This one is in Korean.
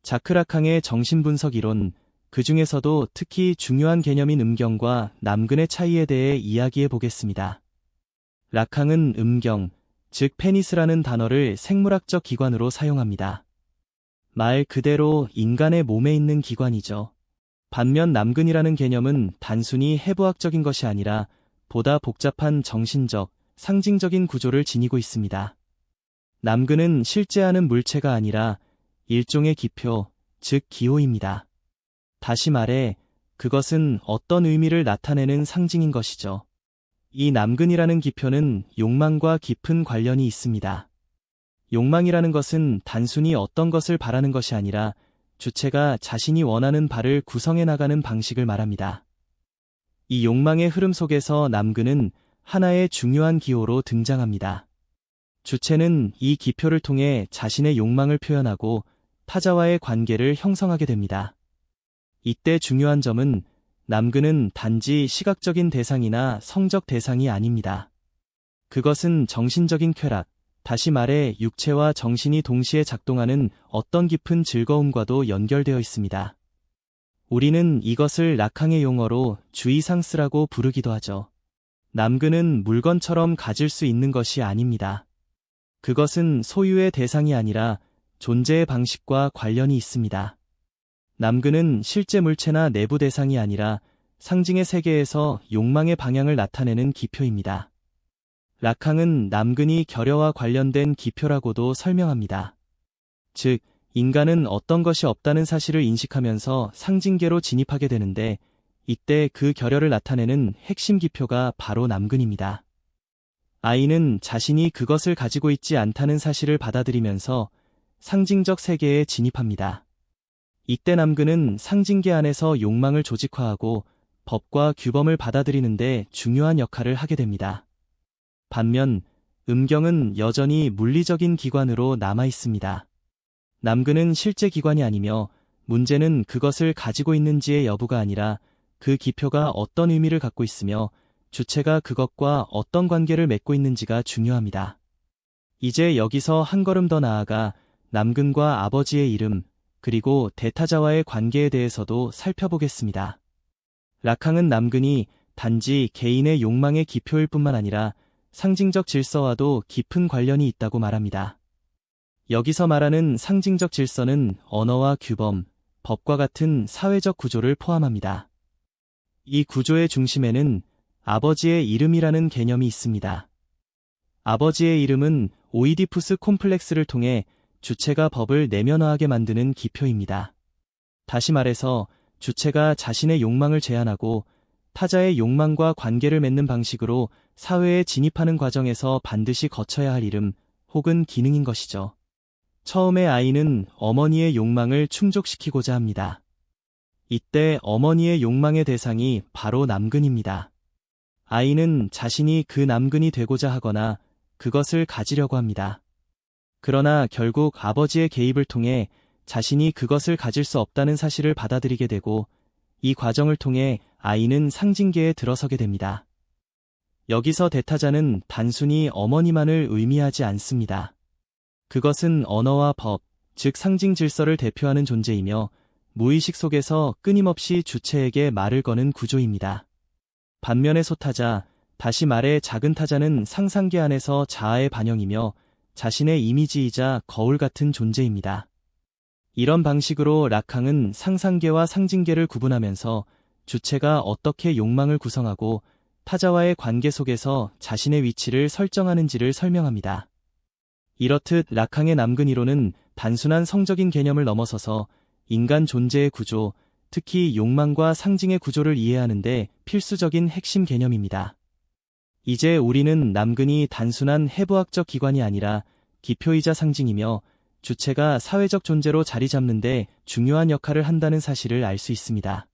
자크 라캉의 정신분석 이론, 그 중에서도 특히 중요한 개념인 음경과 남근의 차이에 대해 이야기해 보겠습니다. 라캉은 음경, 즉 페니스라는 단어를 생물학적 기관으로 사용합니다. 말 그대로 인간의 몸에 있는 기관이죠. 반면 남근이라는 개념은 단순히 해부학적인 것이 아니라 보다 복잡한 정신적, 상징적인 구조를 지니고 있습니다. 남근은 실제하는 물체가 아니라 일종의 기표, 즉 기호입니다. 다시 말해, 그것은 어떤 의미를 나타내는 상징인 것이죠. 이 남근이라는 기표는 욕망과 깊은 관련이 있습니다. 욕망이라는 것은 단순히 어떤 것을 바라는 것이 아니라 주체가 자신이 원하는 바를 구성해 나가는 방식을 말합니다. 이 욕망의 흐름 속에서 남근은 하나의 중요한 기호로 등장합니다. 주체는 이 기표를 통해 자신의 욕망을 표현하고 타자와의 관계를 형성하게 됩니다. 이때 중요한 점은 남근은 단지 시각적인 대상이나 성적 대상이 아닙니다. 그것은 정신적인 쾌락, 다시 말해 육체와 정신이 동시에 작동하는 어떤 깊은 즐거움과도 연결되어 있습니다. 우리는 이것을 라캉의 용어로 주의상스라고 부르기도 하죠. 남근은 물건처럼 가질 수 있는 것이 아닙니다. 그것은 소유의 대상이 아니라 존재의 방식과 관련이 있습니다. 남근은 실제 물체나 내부 대상이 아니라 상징의 세계에서 욕망의 방향을 나타내는 기표입니다. 라캉은 남근이 결여와 관련된 기표라고도 설명합니다. 즉, 인간은 어떤 것이 없다는 사실을 인식하면서 상징계로 진입하게 되는데, 이때 그 결여를 나타내는 핵심 기표가 바로 남근입니다. 아이는 자신이 그것을 가지고 있지 않다는 사실을 받아들이면서 상징적 세계에 진입합니다. 이때 남근은 상징계 안에서 욕망을 조직화하고 법과 규범을 받아들이는데 중요한 역할을 하게 됩니다. 반면 음경은 여전히 물리적인 기관으로 남아 있습니다. 남근은 실제 기관이 아니며 문제는 그것을 가지고 있는지의 여부가 아니라 그 기표가 어떤 의미를 갖고 있으며 주체가 그것과 어떤 관계를 맺고 있는지가 중요합니다. 이제 여기서 한 걸음 더 나아가 남근과 아버지의 이름, 그리고 대타자와의 관계에 대해서도 살펴보겠습니다. 라캉은 남근이 단지 개인의 욕망의 기표일 뿐만 아니라 상징적 질서와도 깊은 관련이 있다고 말합니다. 여기서 말하는 상징적 질서는 언어와 규범, 법과 같은 사회적 구조를 포함합니다. 이 구조의 중심에는 아버지의 이름이라는 개념이 있습니다. 아버지의 이름은 오이디푸스 콤플렉스를 통해 주체가 법을 내면화하게 만드는 기표입니다. 다시 말해서 주체가 자신의 욕망을 제한하고 타자의 욕망과 관계를 맺는 방식으로 사회에 진입하는 과정에서 반드시 거쳐야 할 이름 혹은 기능인 것이죠. 처음에 아이는 어머니의 욕망을 충족시키고자 합니다. 이때 어머니의 욕망의 대상이 바로 남근입니다. 아이는 자신이 그 남근이 되고자 하거나 그것을 가지려고 합니다. 그러나 결국 아버지의 개입을 통해 자신이 그것을 가질 수 없다는 사실을 받아들이게 되고 이 과정을 통해 아이는 상징계에 들어서게 됩니다. 여기서 대타자는 단순히 어머니만을 의미하지 않습니다. 그것은 언어와 법, 즉 상징 질서를 대표하는 존재이며 무의식 속에서 끊임없이 주체에게 말을 거는 구조입니다. 반면에 소타자, 다시 말해 작은 타자는 상상계 안에서 자아의 반영이며 자신의 이미지이자 거울 같은 존재입니다. 이런 방식으로 라캉은 상상계와 상징계를 구분하면서 주체가 어떻게 욕망을 구성하고 타자와의 관계 속에서 자신의 위치를 설정하는지를 설명합니다. 이렇듯 라캉의 남근 이론은 단순한 성적인 개념을 넘어서서 인간 존재의 구조, 특히 욕망과 상징의 구조를 이해하는데 필수적인 핵심 개념입니다. 이제 우리는 남근이 단순한 해부학적 기관이 아니라 기표이자 상징이며 주체가 사회적 존재로 자리 잡는데 중요한 역할을 한다는 사실을 알 수 있습니다.